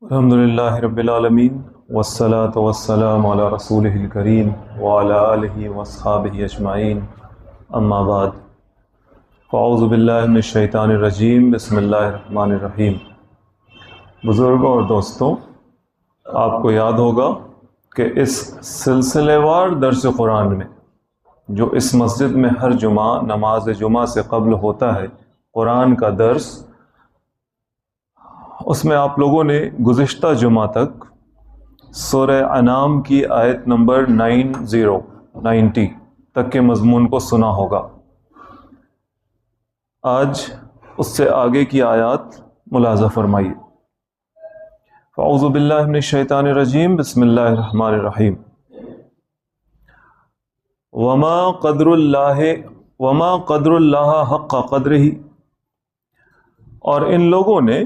الحمدللہ رب العالمین والصلاة والسلام علی رسولہ الکریم وعلی آلہ واصحابہ اجمعین اما بعد فاعوذ باللہ من الشیطان الرجیم بسم اللہ الرحمن الرحیم۔ بزرگوں اور دوستوں، آپ کو یاد ہوگا کہ اس سلسلے وار درس قرآن میں جو اس مسجد میں ہر جمعہ نماز جمعہ سے قبل ہوتا ہے قرآن کا درس، اس میں آپ لوگوں نے گزشتہ جمعہ تک سورہ انعام کی آیت نمبر 90 تک کے مضمون کو سنا ہوگا۔ آج اس سے آگے کی آیات ملاحظہ فرمائیے۔ فاعوذ باللہ من الشیطان الرجیم بسم اللہ الرحمن الرحیم۔ وما قدر اللہ حق قدرہ، اور ان لوگوں نے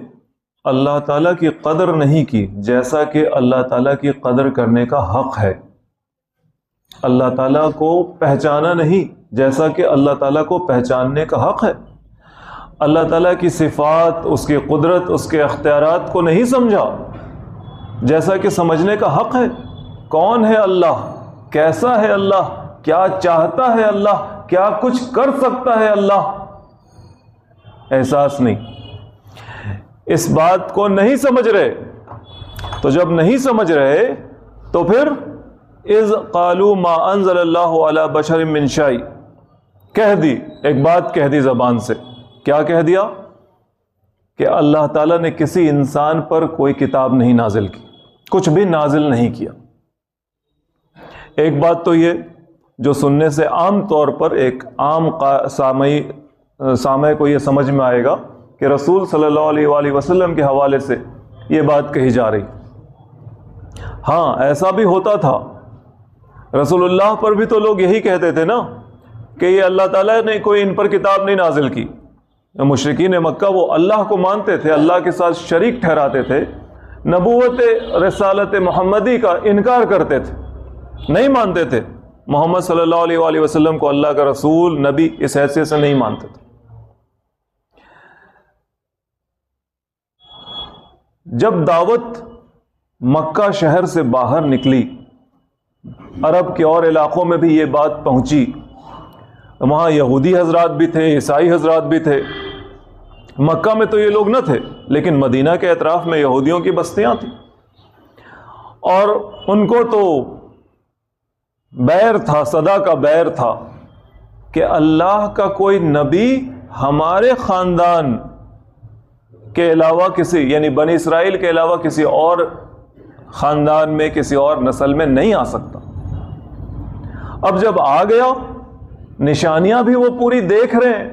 اللہ تعالیٰ کی قدر نہیں کی جیسا کہ اللہ تعالیٰ کی قدر کرنے کا حق ہے۔ اللہ تعالیٰ کو پہچانا نہیں جیسا کہ اللہ تعالیٰ کو پہچاننے کا حق ہے۔ اللہ تعالیٰ کی صفات، اس کی قدرت، اس کے اختیارات کو نہیں سمجھا جیسا کہ سمجھنے کا حق ہے۔ کون ہے اللہ؟ کیسا ہے اللہ؟ کیا چاہتا ہے اللہ؟ کیا کچھ کر سکتا ہے اللہ؟ احساس نہیں، اس بات کو نہیں سمجھ رہے۔ تو جب نہیں سمجھ رہے تو پھر اذ قالوا ما انزل اللہ علی بشر من شیء، کہہ دی، ایک بات کہہ دی زبان سے۔ کیا کہہ دیا؟ کہ اللہ تعالیٰ نے کسی انسان پر کوئی کتاب نہیں نازل کی، کچھ بھی نازل نہیں کیا۔ ایک بات تو یہ جو سننے سے عام طور پر ایک عام سامع کو یہ سمجھ میں آئے گا کہ رسول صلی اللہ علیہ وآلہ وسلم کے حوالے سے یہ بات کہی جا رہی۔ ہاں، ایسا بھی ہوتا تھا، رسول اللہ پر بھی تو لوگ یہی کہتے تھے نا کہ یہ اللہ تعالیٰ نے کوئی ان پر کتاب نہیں نازل کی۔ مشرکین مکہ وہ اللہ کو مانتے تھے، اللہ کے ساتھ شریک ٹھہراتے تھے، نبوت رسالت محمدی کا انکار کرتے تھے، نہیں مانتے تھے محمد صلی اللہ علیہ وآلہ وسلم کو اللہ کا رسول، نبی اس حیثیت سے نہیں مانتے تھے۔ جب دعوت مکہ شہر سے باہر نکلی، عرب کے اور علاقوں میں بھی یہ بات پہنچی، وہاں یہودی حضرات بھی تھے، عیسائی حضرات بھی تھے۔ مکہ میں تو یہ لوگ نہ تھے، لیکن مدینہ کے اطراف میں یہودیوں کی بستیاں تھیں، اور ان کو تو بیر تھا، صدا کا بیر تھا کہ اللہ کا کوئی نبی ہمارے خاندان کے علاوہ کسی، یعنی بنی اسرائیل کے علاوہ کسی اور خاندان میں، کسی اور نسل میں نہیں آ سکتا۔ اب جب آ گیا، نشانیاں بھی وہ پوری دیکھ رہے ہیں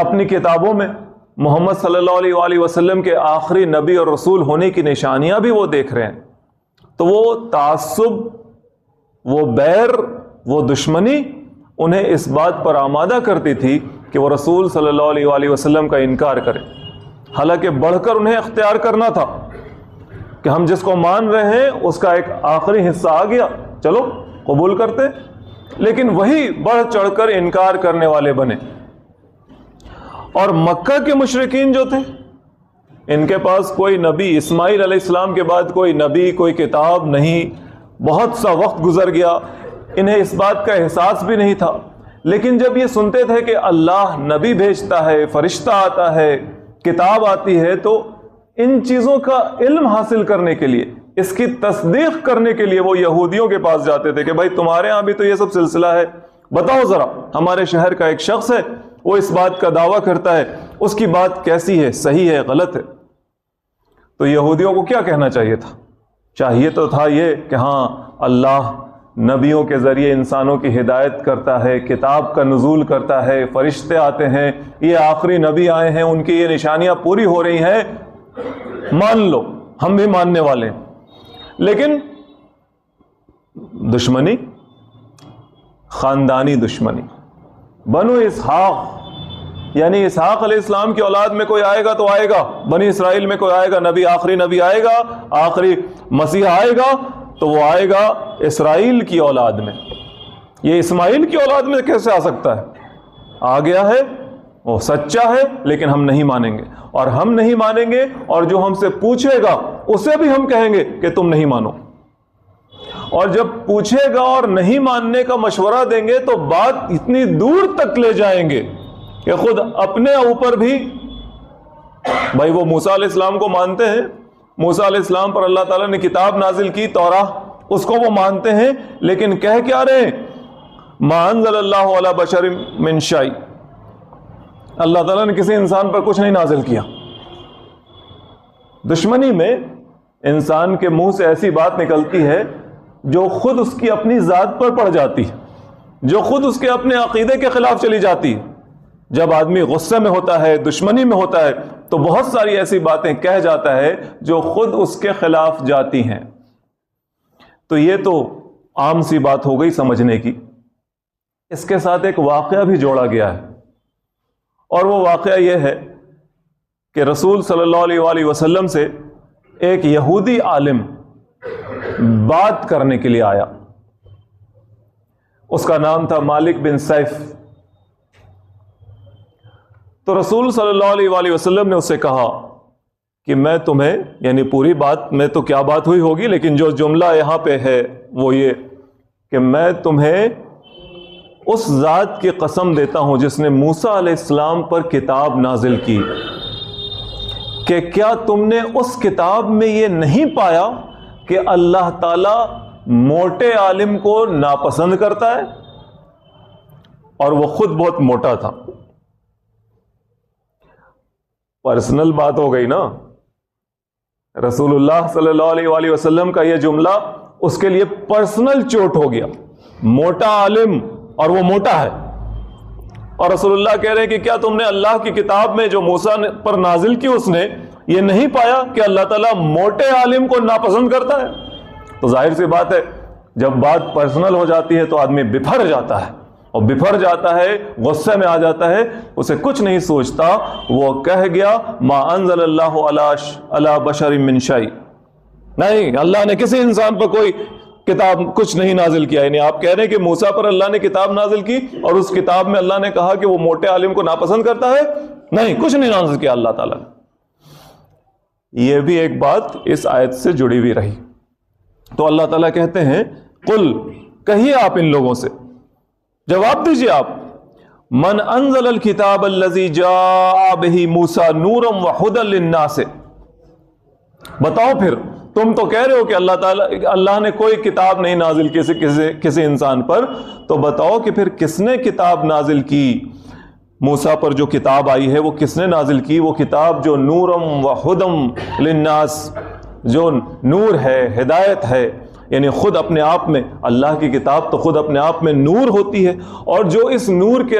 اپنی کتابوں میں، محمد صلی اللہ علیہ وآلہ وسلم کے آخری نبی اور رسول ہونے کی نشانیاں بھی وہ دیکھ رہے ہیں، تو وہ تعصب، وہ بیر، وہ دشمنی انہیں اس بات پر آمادہ کرتی تھی کہ وہ رسول صلی اللہ علیہ وآلہ وسلم کا انکار کریں۔ حالانکہ بڑھ کر انہیں اختیار کرنا تھا کہ ہم جس کو مان رہے ہیں اس کا ایک آخری حصہ آ گیا، چلو قبول کرتے، لیکن وہی بڑھ چڑھ کر انکار کرنے والے بنے۔ اور مکہ کے مشرکین جو تھے، ان کے پاس کوئی نبی، اسماعیل علیہ السلام کے بعد کوئی نبی، کوئی کتاب نہیں، بہت سا وقت گزر گیا، انہیں اس بات کا احساس بھی نہیں تھا۔ لیکن جب یہ سنتے تھے کہ اللہ نبی بھیجتا ہے، فرشتہ آتا ہے، کتاب آتی ہے، تو ان چیزوں کا علم حاصل کرنے کے لیے، اس کی تصدیق کرنے کے لیے وہ یہودیوں کے پاس جاتے تھے کہ بھائی تمہارے ہاں بھی تو یہ سب سلسلہ ہے، بتاؤ ذرا، ہمارے شہر کا ایک شخص ہے، وہ اس بات کا دعویٰ کرتا ہے، اس کی بات کیسی ہے، صحیح ہے، غلط ہے۔ تو یہودیوں کو کیا کہنا چاہیے تھا؟ چاہیے تو تھا یہ کہ ہاں، اللہ نبیوں کے ذریعے انسانوں کی ہدایت کرتا ہے، کتاب کا نزول کرتا ہے، فرشتے آتے ہیں، یہ آخری نبی آئے ہیں، ان کی یہ نشانیاں پوری ہو رہی ہیں، مان لو، ہم بھی ماننے والے ہیں۔ لیکن دشمنی، خاندانی دشمنی، بنو اسحاق، یعنی اسحاق علیہ السلام کی اولاد میں کوئی آئے گا تو آئے گا، بنی اسرائیل میں کوئی آئے گا، نبی، آخری نبی آئے گا، آخری مسیح آئے گا، تو وہ آئے گا اسرائیل کی اولاد میں۔ یہ اسماعیل کی اولاد میں کیسے آ سکتا ہے؟ آ گیا ہے، وہ سچا ہے، لیکن ہم نہیں مانیں گے۔ اور ہم نہیں مانیں گے، اور جو ہم سے پوچھے گا اسے بھی ہم کہیں گے کہ تم نہیں مانو۔ اور جب پوچھے گا اور نہیں ماننے کا مشورہ دیں گے تو بات اتنی دور تک لے جائیں گے کہ خود اپنے اوپر بھی، بھائی وہ موسیٰ علیہ السلام کو مانتے ہیں، موسیٰ علیہ السلام پر اللہ تعالیٰ نے کتاب نازل کی توراہ، اس کو وہ مانتے ہیں، لیکن کہہ کیا رہے ہیں؟ ما انزل اللہ علی بشر من شیء، اللہ تعالیٰ نے کسی انسان پر کچھ نہیں نازل کیا۔ دشمنی میں انسان کے منہ سے ایسی بات نکلتی ہے جو خود اس کی اپنی ذات پر پڑ جاتی ہے، جو خود اس کے اپنے عقیدے کے خلاف چلی جاتی ہے۔ جب آدمی غصے میں ہوتا ہے، دشمنی میں ہوتا ہے، تو بہت ساری ایسی باتیں کہہ جاتا ہے جو خود اس کے خلاف جاتی ہیں۔ تو یہ تو عام سی بات ہو گئی سمجھنے کی۔ اس کے ساتھ ایک واقعہ بھی جوڑا گیا ہے، اور وہ واقعہ یہ ہے کہ رسول صلی اللہ علیہ وآلہ وسلم سے ایک یہودی عالم بات کرنے کے لیے آیا۔ اس کا نام تھا مالک بن سیف۔ تو رسول صلی اللہ علیہ وآلہ وسلم نے اس سے کہا کہ میں تمہیں، یعنی پوری بات میں تو کیا بات ہوئی ہوگی، لیکن جو جملہ یہاں پہ ہے وہ یہ کہ میں تمہیں اس ذات کی قسم دیتا ہوں جس نے موسیٰ علیہ السلام پر کتاب نازل کی، کہ کیا تم نے اس کتاب میں یہ نہیں پایا کہ اللہ تعالی موٹے عالم کو ناپسند کرتا ہے؟ اور وہ خود بہت موٹا تھا۔ پرسنل بات ہو گئی نا، رسول اللہ صلی اللہ علیہ وآلہ وسلم کا یہ جملہ اس کے لیے پرسنل چوٹ ہو گیا۔ موٹا عالم، اور وہ موٹا ہے، اور رسول اللہ کہہ رہے ہیں کہ کیا تم نے اللہ کی کتاب میں جو موسیٰ پر نازل کی اس نے یہ نہیں پایا کہ اللہ تعالیٰ موٹے عالم کو ناپسند کرتا ہے؟ تو ظاہر سی بات ہے جب بات پرسنل ہو جاتی ہے تو آدمی بپھر جاتا ہے، اور بپھر جاتا ہے، غصے میں آ جاتا ہے، اسے کچھ نہیں سوچتا، وہ کہہ گیا ما انزل اللہ علی بشر من شیء، نہیں، اللہ نے کسی انسان پر کوئی کتاب کچھ نہیں نازل کیا۔ یعنی آپ کہہ رہے ہیں کہ موسیٰ پر اللہ نے کتاب نازل کی اور اس کتاب میں اللہ نے کہا کہ وہ موٹے عالم کو ناپسند کرتا ہے؟ نہیں، کچھ نہیں نازل کیا اللہ تعالیٰ نے۔ یہ بھی ایک بات اس آیت سے جڑی ہوئی رہی۔ تو اللہ تعالیٰ کہتے ہیں قل، کہیے آپ ان لوگوں سے، جواب دیجیے آپ، من انزل الکتاب الذی جاء بہ موسیٰ نورا وہدی للناس، بتاؤ پھر، تم تو کہہ رہے ہو کہ اللہ نے کوئی کتاب نہیں نازل کی کسی انسان پر، تو بتاؤ کہ پھر کس نے کتاب نازل کی؟ موسیٰ پر جو کتاب آئی ہے وہ کس نے نازل کی؟ وہ کتاب جو نورم و ہدم للناس، جو نور ہے، ہدایت ہے، یعنی خود اپنے آپ میں اللہ کی کتاب تو خود اپنے آپ میں نور ہوتی ہے، اور جو اس نور کے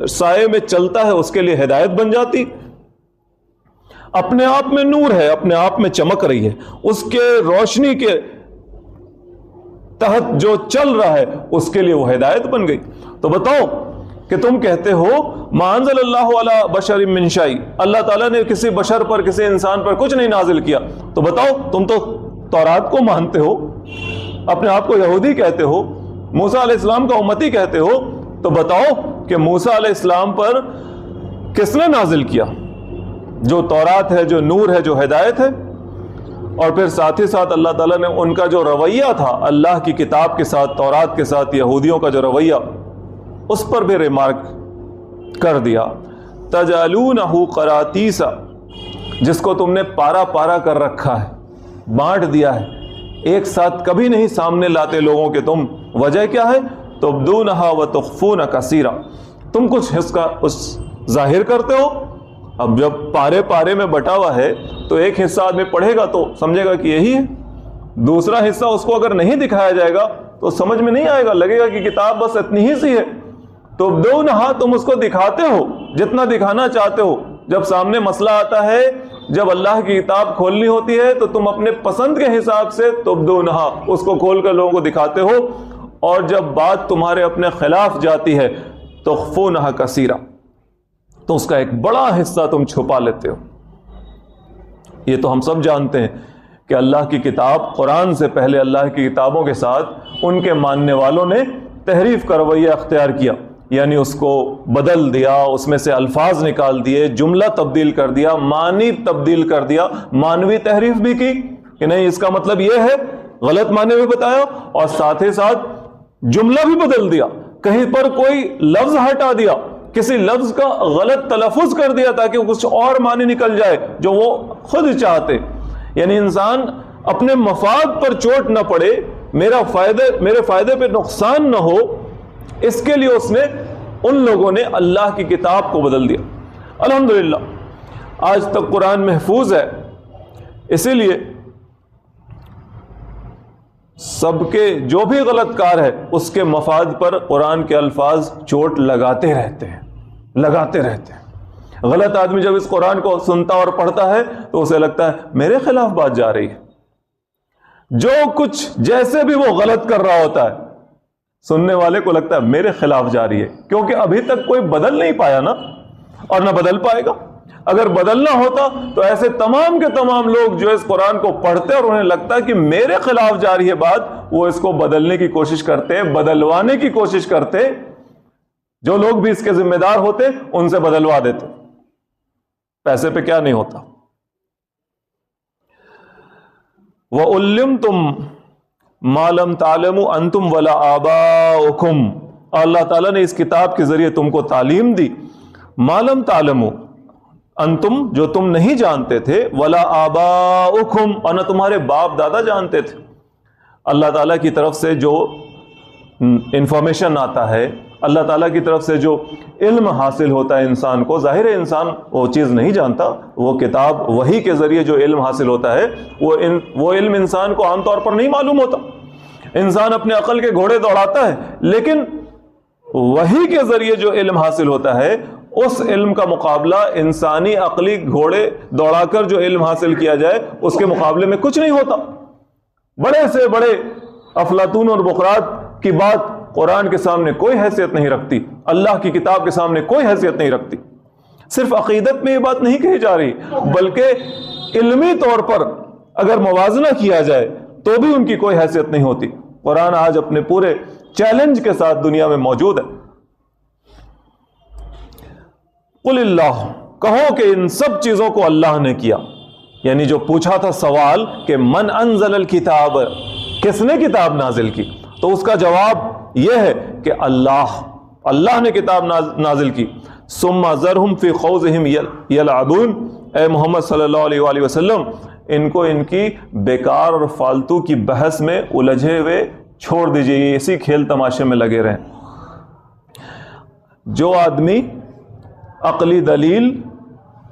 سائے میں چلتا ہے اس کے لیے ہدایت بن جاتی، اپنے آپ میں نور ہے، اپنے آپ میں چمک رہی ہے، اس کے روشنی کے تحت جو چل رہا ہے اس کے لیے وہ ہدایت بن گئی۔ تو بتاؤ کہ تم کہتے ہو ما انزل اللہ علی بشر من شیء، اللہ تعالیٰ نے کسی بشر پر، کسی انسان پر کچھ نہیں نازل کیا، تو بتاؤ، تم تو تورات کو مانتے ہو، اپنے آپ کو یہودی کہتے ہو، موسیٰ علیہ السلام کا امتی کہتے ہو، تو بتاؤ کہ موسیٰ علیہ السلام پر کس نے نازل کیا؟ جو تورات ہے، جو نور ہے، جو ہدایت ہے۔ اور پھر ساتھ ہی ساتھ اللہ تعالیٰ نے ان کا جو رویہ تھا اللہ کی کتاب کے ساتھ، تورات کے ساتھ، یہودیوں کا جو رویہ، اس پر بھی ریمارک کر دیا، تجعلونہ قراطیس، جس کو تم نے پارا پارا کر رکھا ہے، بانٹ دیا ہے، ایک ساتھ کبھی نہیں سامنے لاتے لوگوں کے تم۔ وجہ کیا ہے؟ تبدونہا وتخفون کثیرا، تم کچھ حصہ اس ظاہر کرتے ہو۔ اب جب پارے پارے میں بٹا ہوا ہے تو ایک حصہ آدمی پڑھے گا تو سمجھے گا کہ یہی ہے، دوسرا حصہ اس کو اگر نہیں دکھایا جائے گا تو سمجھ میں نہیں آئے گا، لگے گا کہ کتاب بس اتنی ہی سی ہے۔ تو تبدونہا، تم اس کو دکھاتے ہو جتنا دکھانا چاہتے ہو، جب سامنے مسئلہ آتا ہے، جب اللہ کی کتاب کھولنی ہوتی ہے تو تم اپنے پسند کے حساب سے تبدونہا اس کو کھول کر لوگوں کو دکھاتے ہو، اور جب بات تمہارے اپنے خلاف جاتی ہے تخفونہا کثیرا، تو اس کا ایک بڑا حصہ تم چھپا لیتے ہو۔ یہ تو ہم سب جانتے ہیں کہ اللہ کی کتاب، قرآن سے پہلے اللہ کی کتابوں کے ساتھ ان کے ماننے والوں نے تحریف کا رویہ اختیار کیا، یعنی اس کو بدل دیا، اس میں سے الفاظ نکال دیے، جملہ تبدیل کر دیا، معنی تبدیل کر دیا، معنوی تحریف بھی کی کہ نہیں اس کا مطلب یہ ہے، غلط معنی بھی بتایا، اور ساتھ ہی ساتھ جملہ بھی بدل دیا، کہیں پر کوئی لفظ ہٹا دیا، کسی لفظ کا غلط تلفظ کر دیا تاکہ کچھ اور معنی نکل جائے جو وہ خود چاہتے. یعنی انسان اپنے مفاد پر چوٹ نہ پڑے، میرے فائدے پہ نقصان نہ ہو، اس کے لیے اس نے ان لوگوں نے اللہ کی کتاب کو بدل دیا. الحمدللہ آج تک قرآن محفوظ ہے، اسی لیے سب کے جو بھی غلط کار ہے اس کے مفاد پر قرآن کے الفاظ چوٹ لگاتے رہتے ہیں. غلط آدمی جب اس قرآن کو سنتا اور پڑھتا ہے تو اسے لگتا ہے میرے خلاف بات جا رہی ہے. جو کچھ جیسے بھی وہ غلط کر رہا ہوتا ہے سننے والے کو لگتا ہے میرے خلاف جا رہی ہے، کیونکہ ابھی تک کوئی بدل نہیں پایا نا، اور نہ بدل پائے گا. اگر بدلنا ہوتا تو ایسے تمام کے تمام لوگ جو اس قرآن کو پڑھتے اور انہیں لگتا ہے کہ میرے خلاف جا رہی ہے بات، وہ اس کو بدلنے کی کوشش کرتے، بدلوانے کی کوشش کرتے. جو لوگ بھی اس کے ذمہ دار ہوتے ان سے بدلوا دیتے. پیسے پہ کیا نہیں ہوتا. وَعُلِّمْتُمْ مَا لَمْ تَعْلَمُوا أَنْتُمْ وَلَا آبَاؤُكُمْ، اللہ تعالیٰ نے اس کتاب کے ذریعے تم کو تعلیم دی. مَا لَمْ تَعْلَمُوا، انتم جو تم نہیں جانتے تھے، وَلَا آبَاؤُكُمْ، اور نہ تمہارے باپ دادا جانتے تھے. اللہ تعالیٰ کی طرف سے جو انفارمیشن آتا ہے، اللہ تعالیٰ کی طرف سے جو علم حاصل ہوتا ہے انسان کو، ظاہر ہے انسان وہ چیز نہیں جانتا، وہ کتاب وحی کے ذریعے جو علم حاصل ہوتا ہے وہ علم انسان کو عام طور پر نہیں معلوم ہوتا. انسان اپنے عقل کے گھوڑے دوڑاتا ہے، لیکن وحی کے ذریعے جو علم حاصل ہوتا ہے اس علم کا مقابلہ انسانی عقلی گھوڑے دوڑا کر جو علم حاصل کیا جائے اس کے مقابلے میں کچھ نہیں ہوتا. بڑے سے بڑے افلاطون اور بقراط کی بات قرآن کے سامنے کوئی حیثیت نہیں رکھتی، اللہ کی کتاب کے سامنے کوئی حیثیت نہیں رکھتی. صرف عقیدت میں یہ بات نہیں کہی جا رہی، بلکہ علمی طور پر اگر موازنہ کیا جائے تو بھی ان کی کوئی حیثیت نہیں ہوتی. قرآن آج اپنے پورے چیلنج کے ساتھ دنیا میں موجود ہے. قل اللہ، کہو کہ ان سب چیزوں کو اللہ نے کیا. یعنی جو پوچھا تھا سوال کہ من انزل الکتاب، کس نے کتاب نازل کی، تو اس کا جواب یہ ہے کہ اللہ نے کتاب نازل کی. ثم ذرہم فی خوضہم یلعبون، اے محمد صلی اللہ علیہ وآلہ وسلم ان کو ان کی بیکار اور فالتو کی بحث میں الجھے ہوئے چھوڑ دیجئے، یہ اسی کھیل تماشے میں لگے رہیں. جو آدمی عقلی دلیل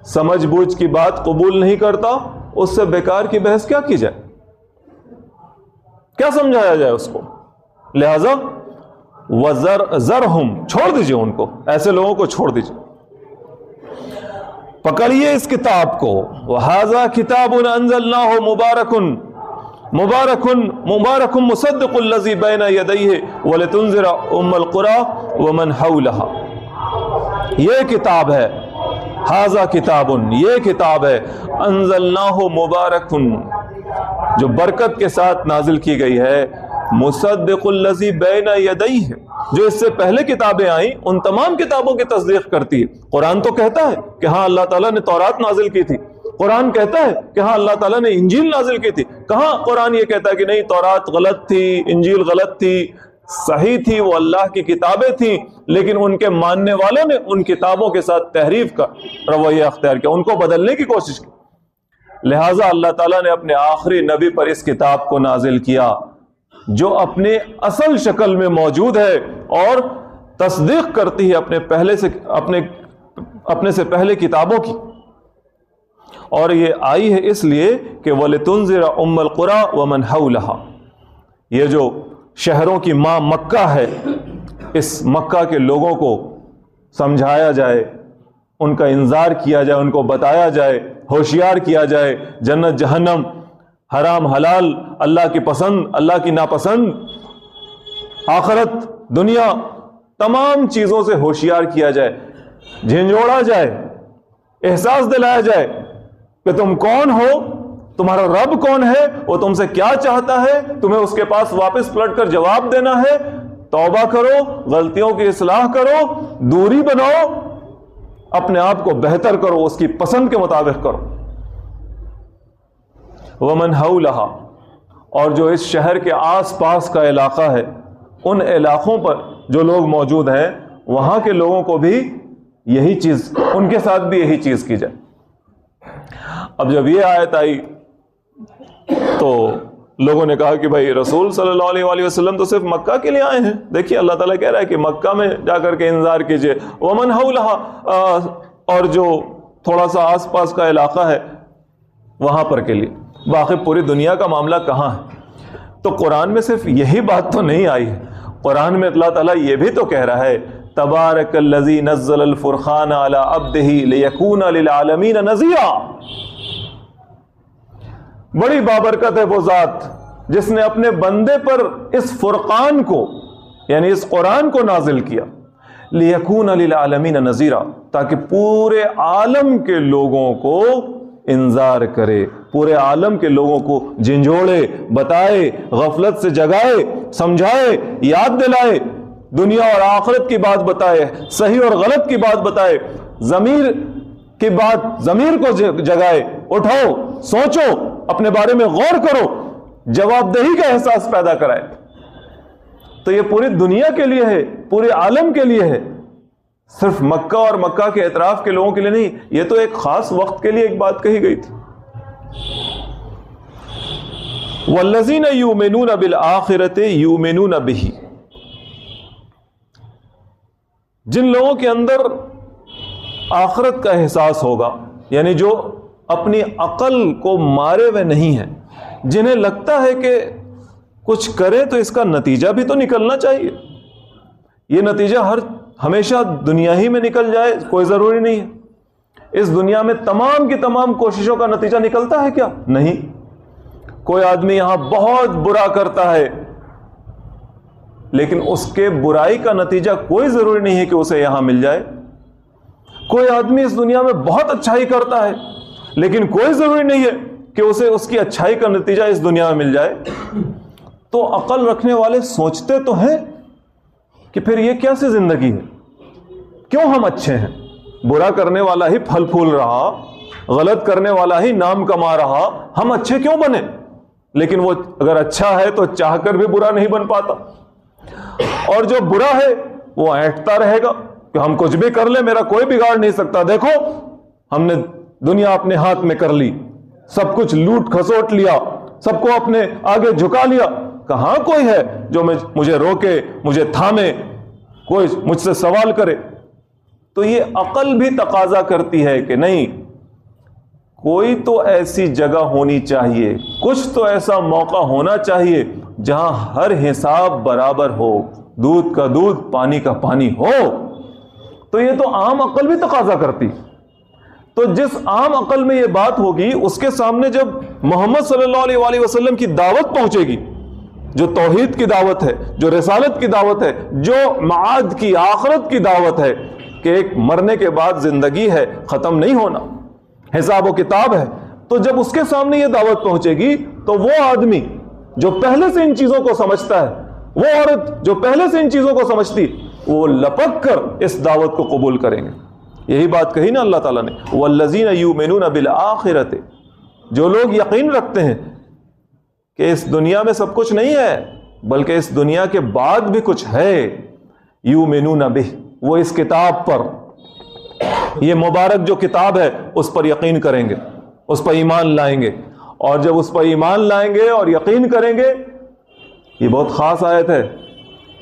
سمجھ بوجھ کی بات قبول نہیں کرتا اس سے بیکار کی بحث کیا کی جائے، کیا سمجھایا جائے اس کو. لہذا ذرہم، چھوڑ دیجئے ان کو، ایسے لوگوں کو چھوڑ دیجئے. پکڑیے اس کتاب کو. وَهَذَا كِتَابٌ أَنزَلْنَاهُ مُبَارَكٌ مُصَدِّقُ الَّذِي بَيْنَ يَدَيْهِ وَلِتُنذِرَ أُمَّ الْقُرَىٰ وَمَنْ حَوْلَهَا. یہ کتاب ہے، ھذا کتاب، یہ کتاب ہے، انزلناہ مبارکن، جو برکت کے ساتھ نازل کی گئی ہے، مصدق الذی بین یدیہ، جو اس سے پہلے کتابیں آئیں ان تمام کتابوں کی تصدیق کرتی ہے. قرآن تو کہتا ہے کہ ہاں اللہ تعالیٰ نے تورات نازل کی تھی، قرآن کہتا ہے کہ ہاں اللہ تعالیٰ نے انجیل نازل کی تھی. کہاں قرآن یہ کہتا ہے کہ نہیں تورات غلط تھی، انجیل غلط تھی، صحیح تھی، وہ اللہ کی کتابیں تھیں، لیکن ان کے ماننے والوں نے ان کتابوں کے ساتھ تحریف کا رویہ اختیار کیا، ان کو بدلنے کی کوشش کی. لہٰذا اللہ تعالیٰ نے اپنے آخری نبی پر اس کتاب کو نازل کیا جو اپنے اصل شکل میں موجود ہے اور تصدیق کرتی ہے اپنے سے پہلے کتابوں کی. اور یہ آئی ہے اس لیے کہ وَلِتُنذِرَ أُمَّ الْقُرَىٰ وَمَنْ حَوْلَهَا، یہ جو شہروں کی ماں مکہ ہے، اس مکہ کے لوگوں کو سمجھایا جائے، ان کا انذار کیا جائے، ان کو بتایا جائے، ہوشیار کیا جائے. جنت جہنم، حرام حلال، اللہ کی پسند، اللہ کی ناپسند، آخرت دنیا، تمام چیزوں سے ہوشیار کیا جائے، جھنجھوڑا جائے، احساس دلایا جائے کہ تم کون ہو، تمہارا رب کون ہے، وہ تم سے کیا چاہتا ہے، تمہیں اس کے پاس واپس پلٹ کر جواب دینا ہے. توبہ کرو، غلطیوں کی اصلاح کرو، دوری بناؤ، اپنے آپ کو بہتر کرو، اس کی پسند کے مطابق کرو۔ ومن حولہا، اور جو اس شہر کے آس پاس کا علاقہ ہے، ان علاقوں پر جو لوگ موجود ہیں وہاں کے لوگوں کو بھی یہی چیز، ان کے ساتھ بھی یہی چیز کی جائے۔ اب جب یہ آیت آئی تو لوگوں نے کہا کہ بھائی رسول صلی اللہ علیہ وآلہ وسلم تو صرف مکہ کے لیے آئے ہیں، دیکھیے اللہ تعالیٰ کہہ رہا ہے کہ مکہ میں جا کر کے انذار کیجئے، ومن حولہا، اور جو تھوڑا سا آس پاس کا علاقہ ہے وہاں پر کے لیے۔ باقی پوری دنیا کا معاملہ کہاں ہے؟ تو قرآن میں صرف یہی بات تو نہیں آئی ہے، قرآن میں اللہ تعالیٰ یہ بھی تو کہہ رہا ہے تبارک الذی نزل الفرقان علی عبدہ لیکون للعالمین نذیرا۔ بڑی بابرکت ہے وہ ذات جس نے اپنے بندے پر اس فرقان کو، یعنی اس قرآن کو نازل کیا، لیکون للعالمین نذیرا، تاکہ پورے عالم کے لوگوں کو انذار کرے، پورے عالم کے لوگوں کو جھنجھوڑے، بتائے، غفلت سے جگائے، سمجھائے، یاد دلائے، دنیا اور آخرت کی بات بتائے، صحیح اور غلط کی بات بتائے، ضمیر کی بات، ضمیر کو جگائے، اٹھاؤ، سوچو، اپنے بارے میں غور کرو، جواب دہی کا احساس پیدا کرائے۔ تو یہ پوری دنیا کے لیے ہے، پورے عالم کے لیے ہے، صرف مکہ اور مکہ کے اطراف کے لوگوں کے لیے نہیں۔ یہ تو ایک خاص وقت کے لیے ایک بات کہی گئی تھی۔ والذین یؤمنون بالآخرۃ یؤمنون بہ، جن لوگوں کے اندر آخرت کا احساس ہوگا، یعنی جو اپنی عقل کو مارے ہوئے نہیں ہیں، جنہیں لگتا ہے کہ کچھ کرے تو اس کا نتیجہ بھی تو نکلنا چاہیے، یہ نتیجہ ہمیشہ دنیا ہی میں نکل جائے کوئی ضروری نہیں ہے۔ اس دنیا میں تمام کی تمام کوششوں کا نتیجہ نکلتا ہے کیا؟ نہیں۔ کوئی آدمی یہاں بہت برا کرتا ہے لیکن اس کے برائی کا نتیجہ کوئی ضروری نہیں ہے کہ اسے یہاں مل جائے۔ کوئی آدمی اس دنیا میں بہت اچھائی کرتا ہے لیکن کوئی ضروری نہیں ہے کہ اسے اس کی اچھائی کا نتیجہ اس دنیا میں مل جائے۔ تو عقل رکھنے والے سوچتے تو ہیں کہ پھر یہ کیسی زندگی ہے، کیوں ہم اچھے ہیں؟ برا کرنے والا ہی پھل پھول رہا، غلط کرنے والا ہی نام کما رہا، ہم اچھے کیوں بنے؟ لیکن وہ اگر اچھا ہے تو چاہ کر بھی برا نہیں بن پاتا، اور جو برا ہے وہ اینٹتا رہے گا کہ ہم کچھ بھی کر لیں میرا کوئی بگاڑ نہیں سکتا، دیکھو ہم نے دنیا اپنے ہاتھ میں کر لی، سب کچھ لوٹ کھسوٹ لیا، سب کو اپنے آگے جھکا لیا، کہاں کوئی ہے جو مجھے روکے، مجھے تھامے، کوئی مجھ سے سوال کرے؟ تو یہ عقل بھی تقاضا کرتی ہے کہ نہیں، کوئی تو ایسی جگہ ہونی چاہیے، کچھ تو ایسا موقع ہونا چاہیے جہاں ہر حساب برابر ہو، دودھ کا دودھ، پانی کا پانی ہو۔ تو یہ تو عام عقل بھی تقاضا کرتی۔ تو جس عام عقل میں یہ بات ہوگی، اس کے سامنے جب محمد صلی اللہ علیہ وآلہ وسلم کی دعوت پہنچے گی، جو توحید کی دعوت ہے، جو رسالت کی دعوت ہے، جو معاد کی، آخرت کی دعوت ہے کہ ایک مرنے کے بعد زندگی ہے، ختم نہیں ہونا، حساب و کتاب ہے، تو جب اس کے سامنے یہ دعوت پہنچے گی تو وہ آدمی جو پہلے سے ان چیزوں کو سمجھتا ہے، وہ عورت جو پہلے سے ان چیزوں کو سمجھتی، وہ لپک کر اس دعوت کو قبول کریں گے۔ یہی بات کہی نا اللہ تعالیٰ نے، والذین یؤمنون بالآخرۃ، جو لوگ یقین رکھتے ہیں کہ اس دنیا میں سب کچھ نہیں ہے بلکہ اس دنیا کے بعد بھی کچھ ہے، یؤمنون بہ، وہ اس کتاب پر، یہ مبارک جو کتاب ہے اس پر یقین کریں گے، اس پر ایمان لائیں گے، اور جب اس پر ایمان لائیں گے اور یقین کریں گے، یہ بہت خاص آیت ہے،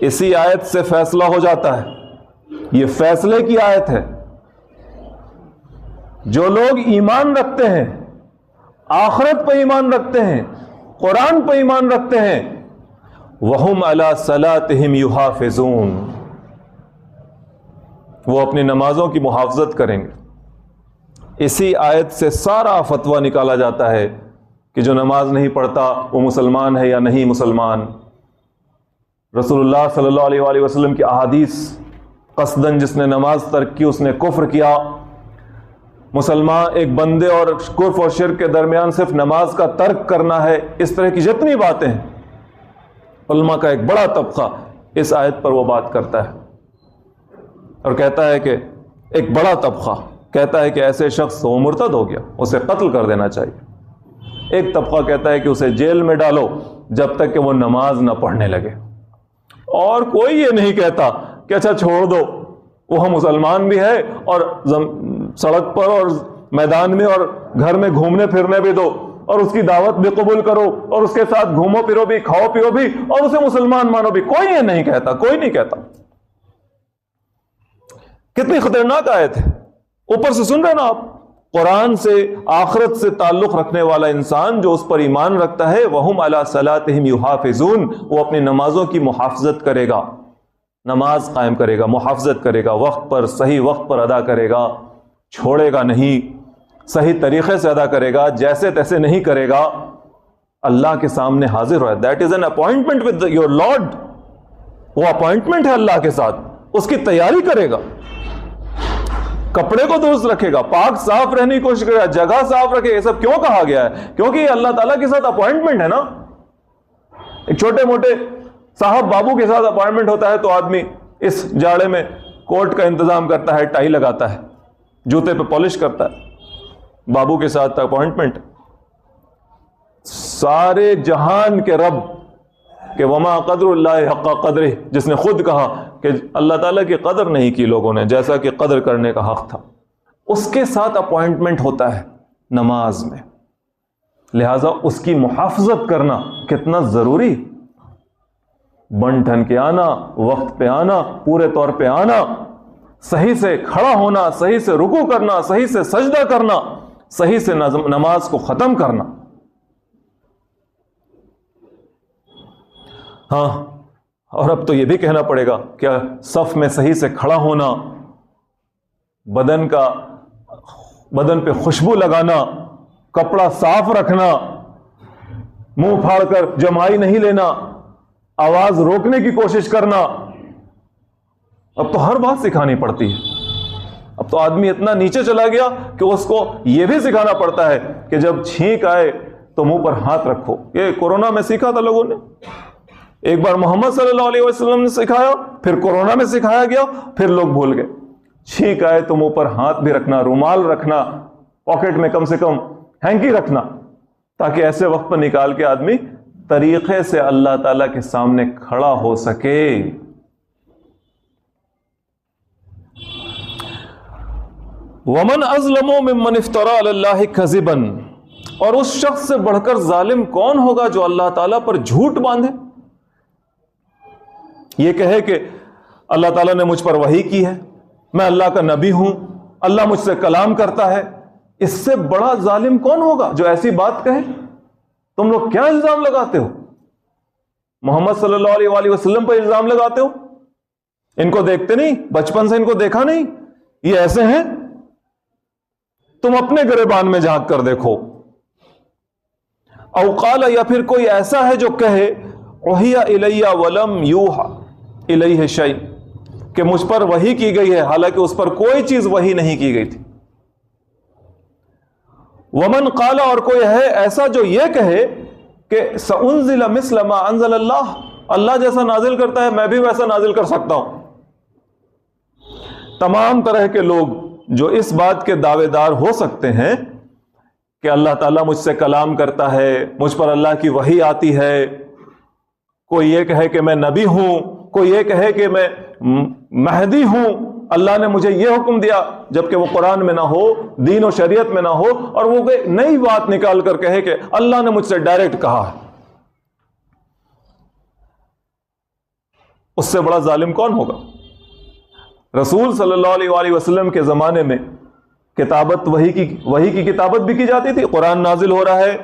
اسی آیت سے فیصلہ ہو جاتا ہے، یہ فیصلے کی آیت ہے۔ جو لوگ ایمان رکھتے ہیں، آخرت پہ ایمان رکھتے ہیں، قرآن پہ ایمان رکھتے ہیں، وَهُمْ عَلَىٰ صَلَاتِهِمْ يُحَافِظُونَ، وہ اپنی نمازوں کی محافظت کریں گے۔ اسی آیت سے سارا فتویٰ نکالا جاتا ہے کہ جو نماز نہیں پڑھتا وہ مسلمان ہے یا نہیں مسلمان۔ رسول اللہ صلی اللہ علیہ وآلہ وسلم کی احادیث، قصداً جس نے نماز ترک کی اس نے کفر کیا۔ مسلمان ایک بندے اور کفر اور شرک کے درمیان صرف نماز کا ترک کرنا ہے، اس طرح کی جتنی باتیں ہیں، علماء کا ایک بڑا طبقہ اس آیت پر وہ بات کرتا ہے اور کہتا ہے کہ ایک بڑا طبقہ کہتا ہے کہ ایسے شخص وہ مرتد ہو گیا، اسے قتل کر دینا چاہیے۔ ایک طبقہ کہتا ہے کہ اسے جیل میں ڈالو جب تک کہ وہ نماز نہ پڑھنے لگے، اور کوئی یہ نہیں کہتا کہ اچھا چھوڑ دو، وہ مسلمان بھی ہے اور سڑک پر اور میدان میں اور گھر میں گھومنے پھرنے بھی دو، اور اس کی دعوت بھی قبول کرو، اور اس کے ساتھ گھومو پھرو بھی، کھاؤ پیو بھی، اور اسے مسلمان مانو بھی۔ کوئی یہ نہیں کہتا، کوئی نہیں کہتا۔ کتنی خطرناک آیت ہے۔ اوپر سے سن رہے نا آپ، قرآن سے، آخرت سے تعلق رکھنے والا انسان جو اس پر ایمان رکھتا ہے، وَهُمْ عَلَىٰ صَلَاتِهِمْ يُحَافِظُونَ، وہ اپنی نمازوں کی محافظت کرے گا، نماز قائم کرے گا، محافظت کرے گا، وقت پر، صحیح وقت پر ادا کرے گا، چھوڑے گا نہیں، صحیح طریقے سے ادا کرے گا، جیسے تیسے نہیں کرے گا، اللہ کے سامنے حاضر ہو۔ That is an appointment with your lord, وہ اپوائنٹمنٹ ہے اللہ کے ساتھ، اس کی تیاری کرے گا، کپڑے کو درست رکھے گا، پاک صاف رہنے کی کوشش کرے گا، جگہ صاف رکھے گا۔ یہ سب کیوں کہا گیا ہے؟ کیونکہ یہ اللہ تعالیٰ کے ساتھ اپوائنٹمنٹ ہے نا۔ ایک چھوٹے موٹے صاحب بابو کے ساتھ اپوائنٹمنٹ ہوتا ہے تو آدمی اس جاڑے میں کوٹ کا انتظام کرتا ہے، ٹائی لگاتا ہے، جوتے پہ پالش کرتا ہے۔ بابو کے ساتھ اپوائنٹمنٹ سارے جہان کے رب کہ وما قدر اللہ حق قدرہ، جس نے خود کہا کہ اللہ تعالیٰ کی قدر نہیں کی لوگوں نے جیسا کہ قدر کرنے کا حق تھا، اس کے ساتھ اپوائنٹمنٹ ہوتا ہے نماز میں۔ لہذا اس کی محافظت کرنا کتنا ضروری، بن ٹھن کے آنا، وقت پہ آنا، پورے طور پہ آنا، صحیح سے کھڑا ہونا، صحیح سے رکوع کرنا، صحیح سے سجدہ کرنا، صحیح سے نماز کو ختم کرنا۔ ہاں، اور اب تو یہ بھی کہنا پڑے گا کہ صف میں صحیح سے کھڑا ہونا، بدن پہ خوشبو لگانا، کپڑا صاف رکھنا، منہ پھاڑ کر جمائی نہیں لینا، آواز روکنے کی کوشش کرنا، اب تو ہر بات سکھانی پڑتی ہے۔ اب تو آدمی اتنا نیچے چلا گیا کہ اس کو یہ بھی سکھانا پڑتا ہے کہ جب چھینک آئے تو منہ پر ہاتھ رکھو۔ یہ کورونا میں سیکھا تھا لوگوں نے، ایک بار محمد صلی اللہ علیہ وسلم نے سکھایا، پھر کورونا میں سکھایا گیا، پھر لوگ بھول گئے۔ چھینک آئے تو منہ پر ہاتھ بھی رکھنا، رومال رکھنا، پاکٹ میں کم سے کم ہینکی رکھنا، تاکہ ایسے وقت پر نکال کے آدمی طریقے سے اللہ تعالیٰ کے سامنے کھڑا ہو سکے۔ وَمَنْ أَظْلَمُ مِمَّنِ افْتَرَىٰ عَلَى اللَّهِ كَذِبًا، اور اس شخص سے بڑھ کر ظالم کون ہوگا جو اللہ تعالیٰ پر جھوٹ باندھے، یہ کہے کہ اللہ تعالیٰ نے مجھ پر وحی کی ہے، میں اللہ کا نبی ہوں، اللہ مجھ سے کلام کرتا ہے۔ اس سے بڑا ظالم کون ہوگا جو ایسی بات کہے؟ تم لوگ کیا الزام لگاتے ہو؟ محمد صلی اللہ علیہ وآلہ وسلم پر الزام لگاتے ہو؟ ان کو دیکھتے نہیں؟ بچپن سے ان کو دیکھا نہیں؟ یہ ایسے ہیں؟ تم اپنے گریبان میں جھانک کر دیکھو۔ او قال، یا پھر کوئی ایسا ہے جو کہے اوحی الی ولم یوحى الیہ شیء، کہ مجھ پر وحی کی گئی ہے حالانکہ اس پر کوئی چیز وحی نہیں کی گئی تھی۔ ومن قال، اور کوئی ہے ایسا جو یہ کہے کہ سأنزل مثل ما انزل اللہ، اللہ جیسا نازل کرتا ہے میں بھی ویسا نازل کر سکتا ہوں۔ تمام طرح کے لوگ جو اس بات کے دعوے دار ہو سکتے ہیں کہ اللہ تعالیٰ مجھ سے کلام کرتا ہے، مجھ پر اللہ کی وحی آتی ہے، کوئی یہ کہے کہ میں نبی ہوں، کوئی یہ کہے کہ میں مہدی ہوں، اللہ نے مجھے یہ حکم دیا، جبکہ وہ قرآن میں نہ ہو، دین و شریعت میں نہ ہو، اور وہ کوئی نئی بات نکال کر کہے کہ اللہ نے مجھ سے ڈائریکٹ کہا ہے، اس سے بڑا ظالم کون ہوگا؟ رسول صلی اللہ علیہ وآلہ وسلم کے زمانے میں کتابت وحی کی کتابت بھی کی جاتی تھی، قرآن نازل ہو رہا ہے،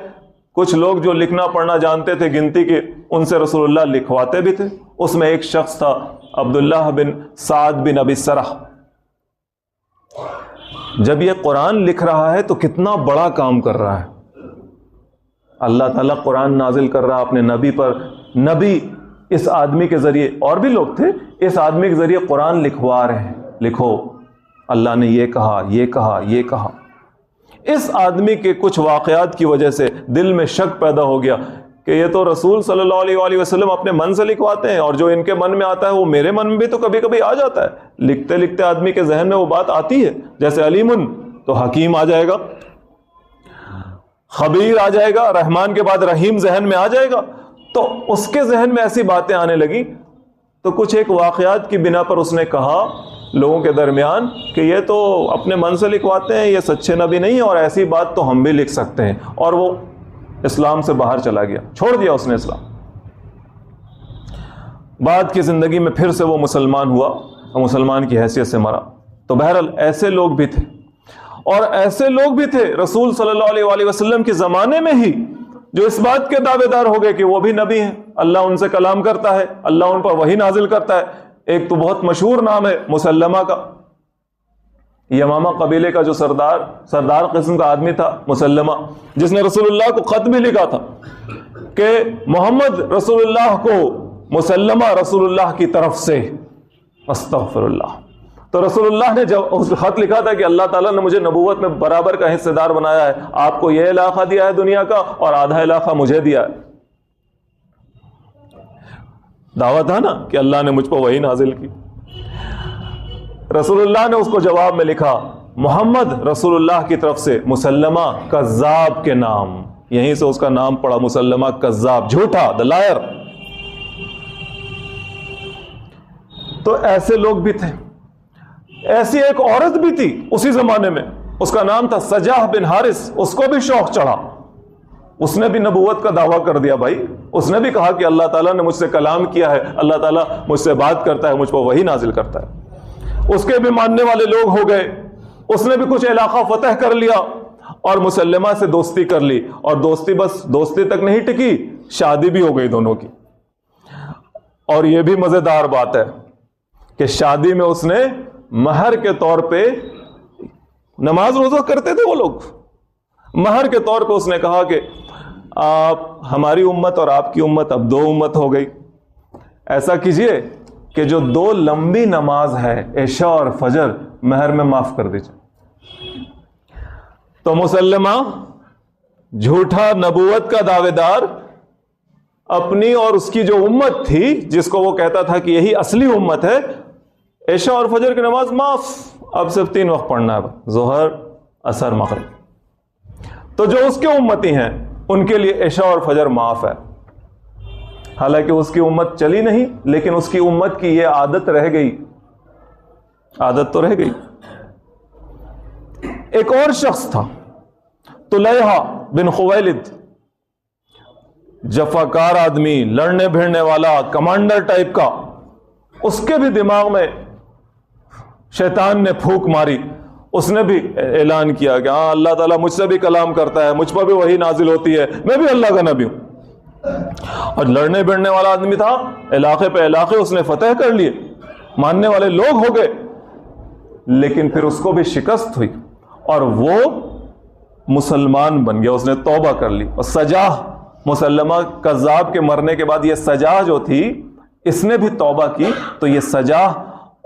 کچھ لوگ جو لکھنا پڑھنا جانتے تھے گنتی کے، ان سے رسول اللہ لکھواتے بھی تھے۔ اس میں ایک شخص تھا عبداللہ بن سعد بن ابی سرح۔ جب یہ قرآن لکھ رہا ہے تو کتنا بڑا کام کر رہا ہے، اللہ تعالیٰ قرآن نازل کر رہا اپنے نبی پر، نبی اس آدمی کے ذریعے، اور بھی لوگ تھے، اس آدمی کے ذریعے قرآن لکھوا رہے ہیں، لکھو اللہ نے یہ کہا، یہ کہا، یہ کہا۔ اس آدمی کے کچھ واقعات کی وجہ سے دل میں شک پیدا ہو گیا کہ یہ تو رسول صلی اللہ علیہ وآلہ وسلم اپنے من سے لکھواتے ہیں، اور جو ان کے من میں آتا ہے وہ میرے من میں بھی تو کبھی کبھی آ جاتا ہے۔ لکھتے لکھتے آدمی کے ذہن میں وہ بات آتی ہے، جیسے علیمن تو حکیم آ جائے گا، خبیر آ جائے گا، رحمان کے بعد رحیم ذہن میں آ جائے گا۔ تو اس کے ذہن میں ایسی باتیں آنے لگی، تو کچھ ایک واقعات کی بنا پر اس نے کہا لوگوں کے درمیان کہ یہ تو اپنے من سے لکھواتے ہیں، یہ سچے نبی نہیں ہیں، اور ایسی بات تو ہم بھی لکھ سکتے ہیں۔ اور وہ اسلام سے باہر چلا گیا، چھوڑ دیا اس نے اسلام۔ بعد کی زندگی میں پھر سے وہ مسلمان ہوا اور مسلمان کی حیثیت سے مرا۔ تو بہرحال ایسے لوگ بھی تھے، اور ایسے لوگ بھی تھے رسول صلی اللہ علیہ وآلہ وسلم کے زمانے میں ہی جو اس بات کے دعوے دار ہو گئے کہ وہ بھی نبی ہیں، اللہ ان سے کلام کرتا ہے، اللہ ان پر وحی نازل کرتا ہے۔ ایک تو بہت مشہور نام ہے مسلمہ کا، یمامہ قبیلے کا جو سردار قسم کا آدمی تھا مسلمہ، جس نے رسول اللہ کو خط بھی لکھا تھا کہ محمد رسول اللہ کو مسلمہ رسول اللہ کی طرف سے، استغفر اللہ۔ تو رسول اللہ نے جب اس خط لکھا تھا کہ اللہ تعالیٰ نے مجھے نبوت میں برابر کا حصہ دار بنایا ہے، آپ کو یہ علاقہ دیا ہے دنیا کا اور آدھا علاقہ مجھے دیا ہے۔ دعویٰ تھا نا کہ اللہ نے مجھ پر وحی نازل کی۔ رسول اللہ نے اس کو جواب میں لکھا محمد رسول اللہ کی طرف سے مسلمہ کذاب کے نام، یہیں سے اس کا نام پڑا مسلمہ کذاب، جھوٹا، the liar۔ تو ایسے لوگ بھی تھے۔ ایسی ایک عورت بھی تھی اسی زمانے میں، اس کا نام تھا سجاہ بن حارث، اس کو بھی شوق چڑھا، اس نے بھی نبوت کا دعویٰ کر دیا بھائی، اس نے بھی کہا کہ اللہ تعالیٰ نے مجھ سے کلام کیا ہے، اللہ تعالیٰ مجھ سے بات کرتا ہے، مجھ پر وحی نازل کرتا ہے۔ اس کے بھی ماننے والے لوگ ہو گئے، اس نے بھی کچھ علاقہ فتح کر لیا اور مسلمہ سے دوستی کر لی، اور دوستی بس دوستی تک نہیں ٹکی، شادی بھی ہو گئی دونوں کی۔ اور یہ بھی مزیدار بات ہے کہ شادی میں اس نے مہر کے طور پہ، نماز روزہ کرتے تھے وہ لوگ، مہر کے طور پہ اس نے کہا کہ آپ، ہماری امت اور آپ کی امت اب دو امت ہو گئی، ایسا کیجئے کہ جو دو لمبی نماز ہے عشاء اور فجر، مہر میں معاف کر دیجیے۔ تو مسلمہ جھوٹا نبوت کا دعوے دار اپنی اور اس کی جو امت تھی جس کو وہ کہتا تھا کہ یہی اصلی امت ہے، عشاء اور فجر کی نماز معاف، اب صرف 3 وقت پڑھنا ہے، ظہر، عصر، مغرب۔ تو جو اس کے امتی ہیں ان کے لیے عشاء اور فجر معاف ہے، حالانکہ اس کی امت چلی نہیں، لیکن اس کی امت کی یہ عادت رہ گئی، عادت تو رہ گئی۔ ایک اور شخص تھا طلیحہ بن خویلد، جفاکار آدمی، لڑنے بھیڑنے والا، کمانڈر ٹائپ کا، اس کے بھی دماغ میں شیطان نے پھونک ماری، اس نے بھی اعلان کیا کہ ہاں اللہ تعالیٰ مجھ سے بھی کلام کرتا ہے، مجھ پر بھی وہی نازل ہوتی ہے، میں بھی اللہ کا نبی ہوں۔ اور لڑنے بڑنے والا آدمی تھا، علاقے پہ علاقے اس نے فتح کر لیے، ماننے والے لوگ ہو گئے، لیکن پھر اس کو بھی شکست ہوئی اور وہ مسلمان بن گیا، اس نے توبہ کر لی۔ اور سجاہ، مسلمہ کذاب کے مرنے کے بعد یہ سجاہ جو تھی اس نے بھی توبہ کی، تو یہ سجاہ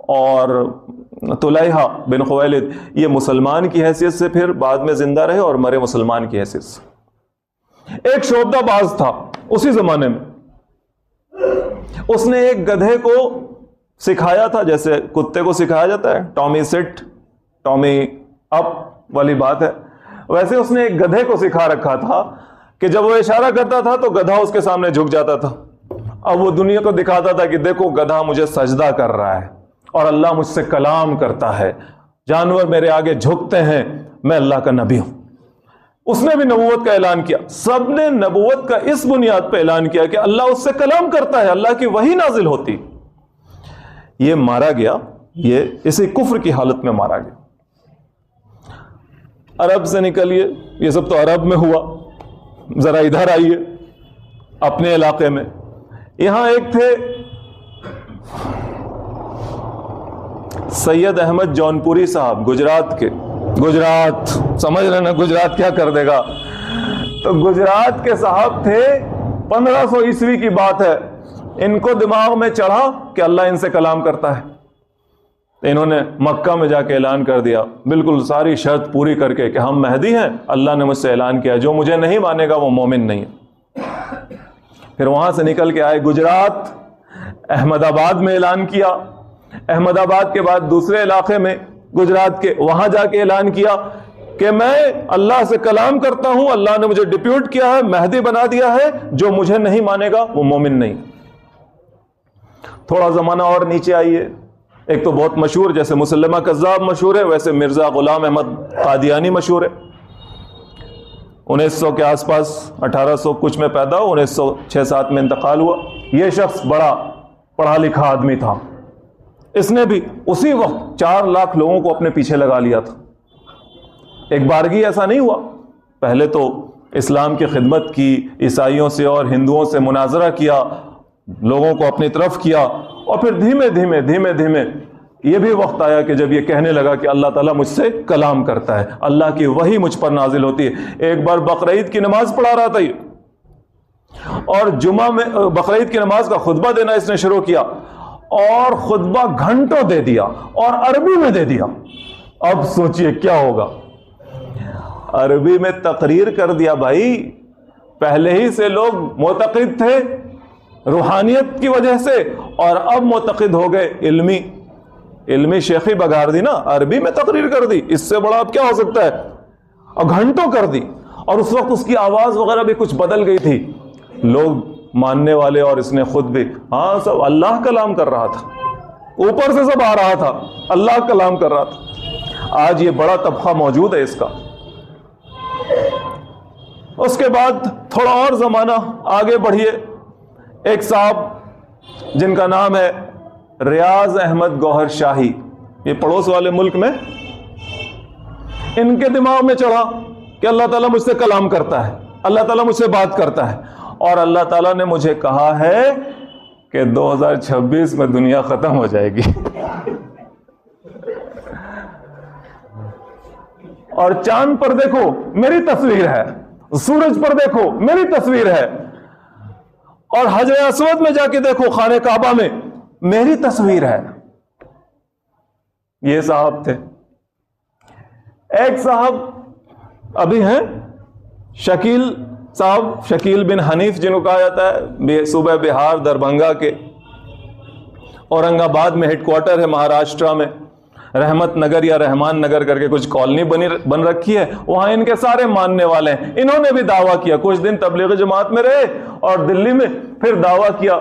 اور طلیحہ بن خویلد یہ مسلمان کی حیثیت سے پھر بعد میں زندہ رہے اور مرے مسلمان کی حیثیت سے۔ ایک شعبدہ باز تھا اسی زمانے میں، اس نے ایک گدھے کو سکھایا تھا، جیسے کتے کو سکھایا جاتا ہے، ٹامی سٹ ٹامی اپ والی بات ہے، ویسے اس نے ایک گدھے کو سکھا رکھا تھا کہ جب وہ اشارہ کرتا تھا تو گدھا اس کے سامنے جھک جاتا تھا۔ اب وہ دنیا کو دکھاتا تھا کہ دیکھو گدھا مجھے سجدہ کر رہا ہے اور اللہ مجھ سے کلام کرتا ہے، جانور میرے آگے جھکتے ہیں، میں اللہ کا نبی ہوں۔ اس نے بھی نبوت کا اعلان کیا، سب نے نبوت کا اس بنیاد پہ اعلان کیا کہ اللہ اس سے کلام کرتا ہے، اللہ کی وحی نازل ہوتی۔ یہ مارا گیا، یہ اسی کفر کی حالت میں مارا گیا۔ عرب سے نکلیے، یہ سب تو عرب میں ہوا، ذرا ادھر آئیے اپنے علاقے میں۔ یہاں ایک تھے سید احمد جونپوری صاحب، گجرات کے، گجرات سمجھ رہے نا گجرات کیا کر دے گا، تو گجرات کے صاحب تھے، 1500 عیسوی کی بات ہے، ان کو دماغ میں چڑھا کہ اللہ ان سے کلام کرتا ہے، انہوں نے مکہ میں جا کے اعلان کر دیا، بالکل ساری شرط پوری کر کے کہ ہم مہدی ہیں، اللہ نے مجھ سے اعلان کیا جو مجھے نہیں مانے گا وہ مومن نہیں ہے۔ پھر وہاں سے نکل کے آئے گجرات، احمد آباد میں اعلان کیا، احمد آباد کے بعد دوسرے علاقے میں گجرات کے، وہاں جا کے اعلان کیا کہ میں اللہ سے کلام کرتا ہوں، اللہ نے مجھے ڈپیوٹ کیا ہے، مہدی بنا دیا ہے، جو مجھے نہیں مانے گا وہ مومن نہیں۔ تھوڑا زمانہ اور نیچے آئیے، ایک تو بہت مشہور جیسے مسلمہ کذاب مشہور ہے، ویسے مرزا غلام احمد قادیانی مشہور ہے۔ 1900 کے آس پاس، 1800 کچھ میں پیدا ہوا، 1906-7 میں انتقال ہوا۔ یہ شخص بڑا پڑھا لکھا آدمی تھا، اس نے بھی اسی وقت 4 لاکھ لوگوں کو اپنے پیچھے لگا لیا تھا۔ ایک بارگی ایسا نہیں ہوا، پہلے تو اسلام کی خدمت کی، عیسائیوں سے اور ہندوؤں سے مناظرہ کیا، لوگوں کو اپنی طرف کیا، اور پھر دھیمے دھیمے یہ بھی وقت آیا کہ جب یہ کہنے لگا کہ اللہ تعالیٰ مجھ سے کلام کرتا ہے، اللہ کی وحی مجھ پر نازل ہوتی ہے۔ ایک بار بقرعید کی نماز پڑھا رہا تھا یہ، اور جمعہ میں بقرعید کی نماز کا خطبہ دینا اس نے شروع کیا، اور خطبہ گھنٹوں دے دیا اور عربی میں دے دیا۔ اب سوچئے کیا ہوگا، عربی میں تقریر کر دیا۔ بھائی پہلے ہی سے لوگ معتقد تھے روحانیت کی وجہ سے، اور اب معتقد ہو گئے علمی شیخی بگاڑ دی نا، عربی میں تقریر کر دی، اس سے بڑا اب کیا ہو سکتا ہے، اور گھنٹوں کر دی۔ اور اس وقت اس کی آواز وغیرہ بھی کچھ بدل گئی تھی، لوگ ماننے والے اور اس نے خود بھی، ہاں سب اللہ کلام کر رہا تھا، اوپر سے سب آ رہا تھا، اللہ کلام کر رہا تھا۔ آج یہ بڑا طبقہ موجود ہے اس کا۔ اس کے بعد تھوڑا اور زمانہ آگے بڑھیے، ایک صاحب جن کا نام ہے ریاض احمد گوہر شاہی، یہ پڑوس والے ملک میں، ان کے دماغ میں چڑھا کہ اللہ تعالیٰ مجھ سے کلام کرتا ہے، اللہ تعالیٰ مجھ سے بات کرتا ہے، اور اللہ تعالیٰ نے مجھے کہا ہے کہ 2026 میں دنیا ختم ہو جائے گی، اور چاند پر دیکھو میری تصویر ہے، سورج پر دیکھو میری تصویر ہے، اور حجر اسود میں جا کے دیکھو خانہ کعبہ میں میری تصویر ہے۔ یہ صاحب تھے۔ ایک صاحب ابھی ہیں شکیل صاحب، شکیل بن حنیف جنہوں کہا جاتا ہے، صوبہ بہار دربھنگا کے، اورنگ آباد میں ہیڈ کوارٹر ہے مہاراشٹرا میں، رحمت نگر یا رحمان نگر کر کے کچھ کالونی بن رکھی ہے، وہاں ان کے سارے ماننے والے ہیں۔ انہوں نے بھی دعویٰ کیا، کچھ دن تبلیغ جماعت میں رہے اور دلی میں، پھر دعویٰ کیا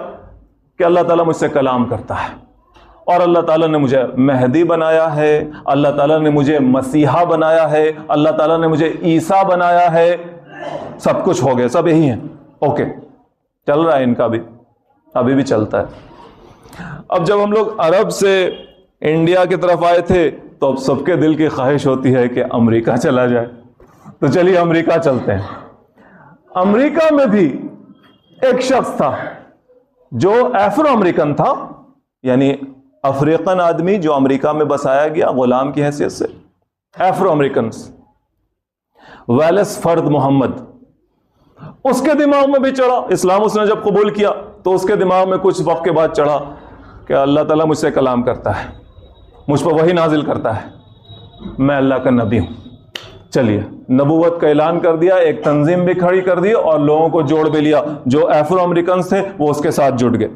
کہ اللہ تعالیٰ مجھ سے کلام کرتا ہے، اور اللہ تعالیٰ نے مجھے مہدی بنایا ہے، اللہ تعالیٰ نے مجھے مسیحا بنایا ہے، اللہ تعالیٰ نے مجھے عیسیٰ بنایا ہے، سب کچھ ہو گیا، سب یہی ہیں۔ اوکے، چل رہا ہے ان کا بھی، ابھی بھی چلتا ہے۔ اب جب ہم لوگ عرب سے انڈیا کی طرف آئے تھے تو اب سب کے دل کی خواہش ہوتی ہے کہ امریکہ چلا جائے، تو چلیے امریکہ چلتے ہیں۔ امریکہ میں بھی ایک شخص تھا جو افرو امریکن تھا، یعنی افریقن آدمی جو امریکہ میں بسایا گیا غلام کی حیثیت سے، افرو امریکنز، ویلس فرد محمد۔ اس کے دماغ میں بھی چڑھا، اسلام اس نے جب قبول کیا تو اس کے دماغ میں کچھ وقت کے بعد چڑھا کہ اللہ تعالیٰ مجھ سے کلام کرتا ہے، مجھ پر وحی نازل کرتا ہے، میں اللہ کا نبی ہوں۔ چلیے نبوت کا اعلان کر دیا، ایک تنظیم بھی کھڑی کر دی اور لوگوں کو جوڑ بھی لیا، جو افرو امریکنز تھے وہ اس کے ساتھ جڑ گئے۔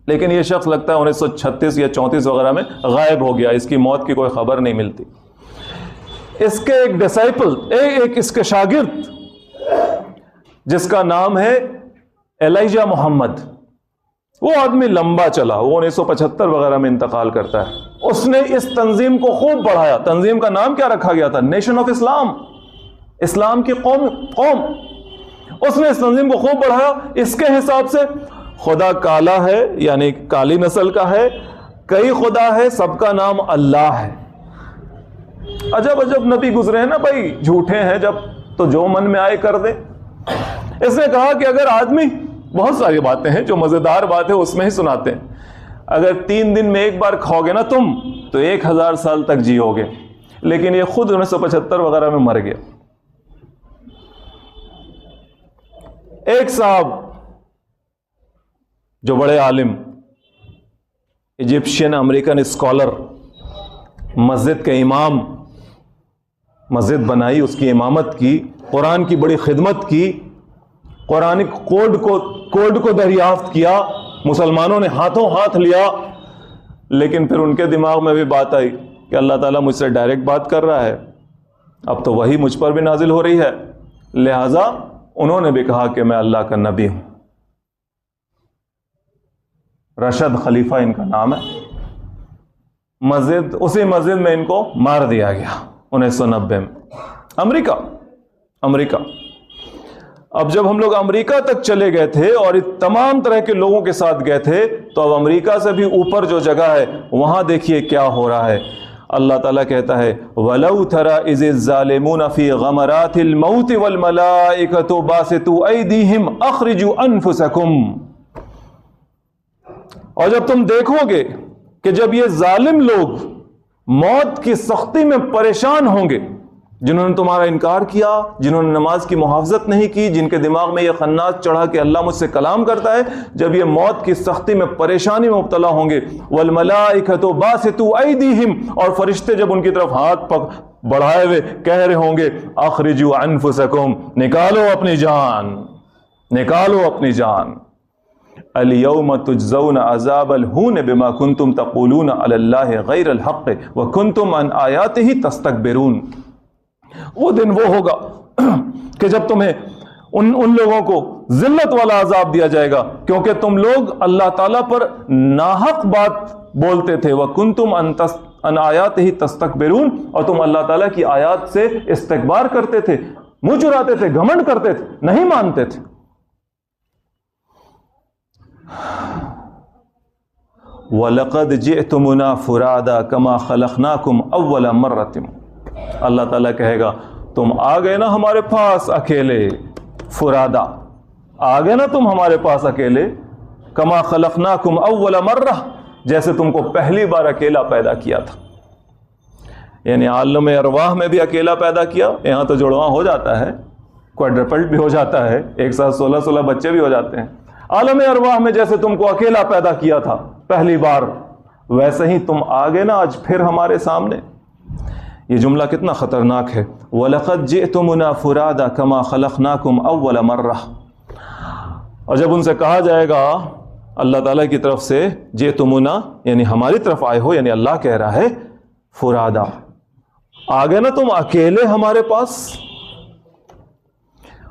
لیکن یہ شخص لگتا ہے 1936 یا 34 وغیرہ میں غائب ہو گیا، اس کی موت کی کوئی خبر نہیں ملتی۔ اس کے ایک ڈسائپل، ایک اس کے شاگرد جس کا نام ہے ایلیجا محمد، وہ آدمی لمبا چلا، وہ 1975 وغیرہ میں انتقال کرتا ہے۔ اس نے اس تنظیم کو خوب بڑھایا۔ تنظیم کا نام کیا رکھا گیا تھا؟ نیشن آف اسلام، اسلام کی قوم۔ اس نے اس تنظیم کو خوب بڑھایا۔ اس کے حساب سے خدا کالا ہے، یعنی کالی نسل کا ہے، کئی خدا ہے، سب کا نام اللہ ہے۔ عجب عجب نبی گزرے ہیں نا بھائی، جھوٹے ہیں جب تو جو من میں آئے کر دے۔ اس نے کہا کہ اگر آدمی، بہت ساری باتیں ہیں جو مزیدار بات ہے اس میں ہی سناتے ہیں، اگر 3 دن میں ایک بار کھاؤ گے نا تم تو 1000 سال تک جیو گے، لیکن یہ خود 1975 وغیرہ میں مر گیا۔ ایک صاحب جو بڑے عالم، ایجپشین امریکن اسکالر، مسجد کے امام، مسجد بنائی، اس کی امامت کی، قرآن کی بڑی خدمت کی، قرآن کوڈ کو دریافت کیا، مسلمانوں نے ہاتھوں ہاتھ لیا، لیکن پھر ان کے دماغ میں بھی بات آئی کہ اللہ تعالیٰ مجھ سے ڈائریکٹ بات کر رہا ہے، اب تو وہی مجھ پر بھی نازل ہو رہی ہے، لہذا انہوں نے بھی کہا کہ میں اللہ کا نبی ہوں۔ رشد خلیفہ ان کا نام ہے۔ اسی مسجد میں ان کو مار دیا گیا 1990 میں۔ امریکہ اب جب ہم لوگ امریکہ تک چلے گئے تھے اور تمام طرح کے لوگوں کے ساتھ گئے تھے، تو اب امریکہ سے بھی اوپر جو جگہ ہے وہاں دیکھیے کیا ہو رہا ہے۔ اللہ تعالیٰ کہتا ہے وَلَوْ تَرَى إِذِ الظَّالِمُونَ فِي غَمَرَاتِ الْمَوْتِ وَالْمَلَائِكَةُ بَاسِطُو أَيْدِيهِمْ أَخْرِجُوا أَنفُسَكُمْ۔ اور جب تم دیکھو گے کہ جب یہ ظالم لوگ موت کی سختی میں پریشان ہوں گے، جنہوں نے تمہارا انکار کیا، جنہوں نے نماز کی محافظت نہیں کی، جن کے دماغ میں یہ خناس چڑھا کہ اللہ مجھ سے کلام کرتا ہے، جب یہ موت کی سختی میں پریشانی میں مبتلا ہوں گے، والملائکۃ باسطوا ایدیہم، اور فرشتے جب ان کی طرف ہاتھ بڑھائے ہوئے کہہ رہے ہوں گے اخرجوا انفسکم، نکالو اپنی جان، الیوم تجزون عذاب الہون بما کنتم تقولون علی اللہ غیر الحق وکنتم عن آیاتہ تستکبرون۔ وہ دن وہ ہوگا کہ جب تمہیں ان لوگوں کو ذلت والا عذاب دیا جائے گا، کیونکہ تم لوگ اللہ تعالیٰ پر ناحق بات بولتے تھے، وَكُنْتُمْ عَنْ آیَاتِهِ تَسْتَكْبِرُونَ، اور تم اللہ تعالیٰ کی آیات سے استکبار کرتے تھے، منہ چراتے تھے، گھمنڈ کرتے تھے، نہیں مانتے تھے۔ وَلَقَدْ جِئْتُمُنَا فُرَادَا كَمَا خَلَقْنَاكُمْ أَوَّلَ مَرَّةٍ، اللہ تعالیٰ کہے گا تم آ گئے نا ہمارے پاس اکیلے، فرادا آ گئے نا تم ہمارے پاس اکیلے، کما خلقناکم اول مرہ، جیسے تم کو پہلی بار اکیلا پیدا کیا تھا۔ یعنی عالم ارواح میں بھی اکیلا پیدا کیا، یہاں تو جڑواں ہو جاتا ہے، کوادرپلٹ بھی ہو جاتا ہے، ایک ساتھ 16 بچے بھی ہو جاتے ہیں۔ عالم ارواح میں جیسے تم کو اکیلا پیدا کیا تھا پہلی بار، ویسے ہی تم آ گئے نا آج پھر ہمارے سامنے۔ یہ جملہ کتنا خطرناک ہے، وَلَقَدْ جِئْتُمُنَا فُرَادَا كَمَا خَلَقْنَاكُمْ أَوَّلَ مَرَّةٍ، اور جب ان سے کہا جائے گا اللہ تعالیٰ کی طرف سے جِئْتُمُنَا یعنی ہماری طرف آئے ہو، یعنی اللہ کہہ رہا ہے فرادا، آ گئے نا تم اکیلے ہمارے پاس،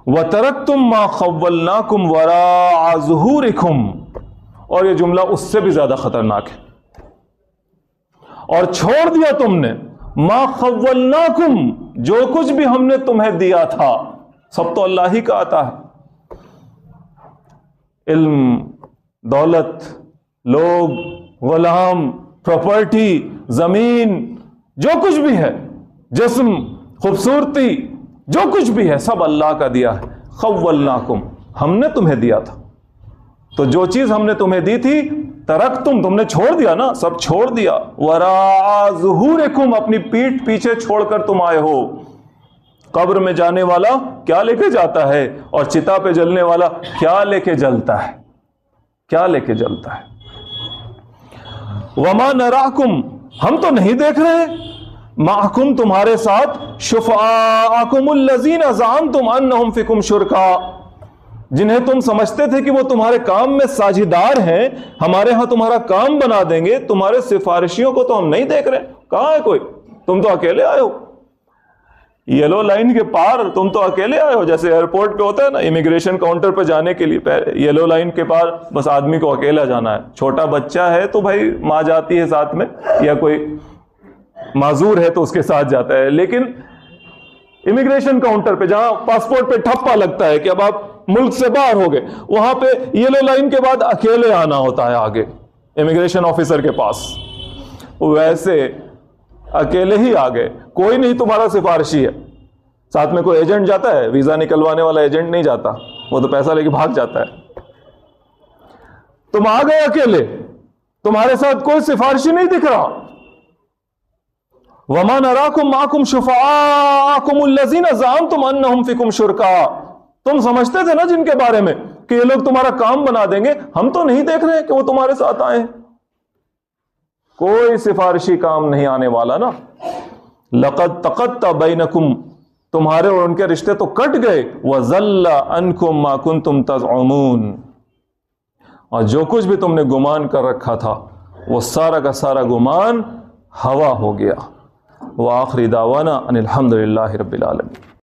وَتَرَكْتُمْ مَا خَوَّلْنَاكُمْ وَرَاءَ ظُهُورِكُمْ، اور یہ جملہ اس سے بھی زیادہ خطرناک ہے، اور چھوڑ دیا تم نے ما خولناکم، جو کچھ بھی ہم نے تمہیں دیا تھا، سب تو اللہ ہی کا آتا ہے، علم، دولت، لوگ، غلام، پراپرٹی، زمین، جو کچھ بھی ہے، جسم، خوبصورتی، جو کچھ بھی ہے سب اللہ کا دیا ہے۔ خولناکم، ہم نے تمہیں دیا تھا، تو جو چیز ہم نے تمہیں دی تھی ترکتم، تم نے چھوڑ دیا نا، سب چھوڑ دیا، وراء ظہورکم، اپنی پیٹھ پیچھے چھوڑ کر تم آئے ہو۔ قبر میں جانے والا کیا لے کے جاتا ہے، اور چتا پہ جلنے والا کیا لے کے جلتا ہے، کیا لے کے جلتا ہے۔ وما نراکم، ہم تو نہیں دیکھ رہے، معکم، تمہارے ساتھ، شفعاءکم الذین زعمتم انہم فیکم شرکاء، جنہیں تم سمجھتے تھے کہ وہ تمہارے کام میں ساجھیدار ہیں، ہمارے ہاں تمہارا کام بنا دیں گے، تمہارے سفارشیوں کو تو ہم نہیں دیکھ رہے، کہاں ہے کوئی، تم تو اکیلے آئے ہو، یلو لائن کے پار تم تو اکیلے آئے ہو، جیسے ایئرپورٹ پہ ہوتا ہے نا، امیگریشن کاؤنٹر پہ جانے کے لیے یلو لائن کے پار بس آدمی کو اکیلا جانا ہے، چھوٹا بچہ ہے تو بھائی ماں جاتی ہے ساتھ میں، یا کوئی معذور ہے تو اس کے ساتھ جاتا ہے، لیکن امیگریشن کاؤنٹر پہ جہاں پاسپورٹ پہ ٹھپا لگتا ہے کہ اب آپ ملک سے باہر ہو گئے، وہاں پہ یلو لائن کے بعد اکیلے آنا ہوتا ہے آگے امیگریشن آفیسر کے پاس، ویسے اکیلے ہی آگئے، کوئی نہیں تمہارا سفارشی ہے، ساتھ میں کوئی ایجنٹ جاتا ہے، ویزا نکلوانے والا ایجنٹ نہیں جاتا، وہ تو پیسہ لے کے بھاگ جاتا ہے، تم آ گئے اکیلے، تمہارے ساتھ کوئی سفارشی نہیں دکھ رہا۔ وَمَا نَرَاكُمْ مَعَكُمْ شُفَعَاءَكُمُ الَّذِينَ زَعَمْتُمْ أَنَّهُمْ فِيكُمْ شُرْكَاءَ، تم سمجھتے تھے نا جن کے بارے میں کہ یہ لوگ تمہارا کام بنا دیں گے، ہم تو نہیں دیکھ رہے کہ وہ تمہارے ساتھ آئے، کوئی سفارشی کام نہیں آنے والا نا۔ لَقَدْ تَقَطَّعَ بَيْنَكُمْ، تمہارے اور ان کے رشتے تو کٹ گئے. وَضَلَّ عَنْكُمْ مَا كُنْتُمْ تَزْعُمُونَ، اور جو کچھ بھی تم نے گمان کر رکھا تھا وہ سارا کا سارا گمان ہوا ہو گیا. وآخر دعوانا ان الحمد للہ رب العالمین.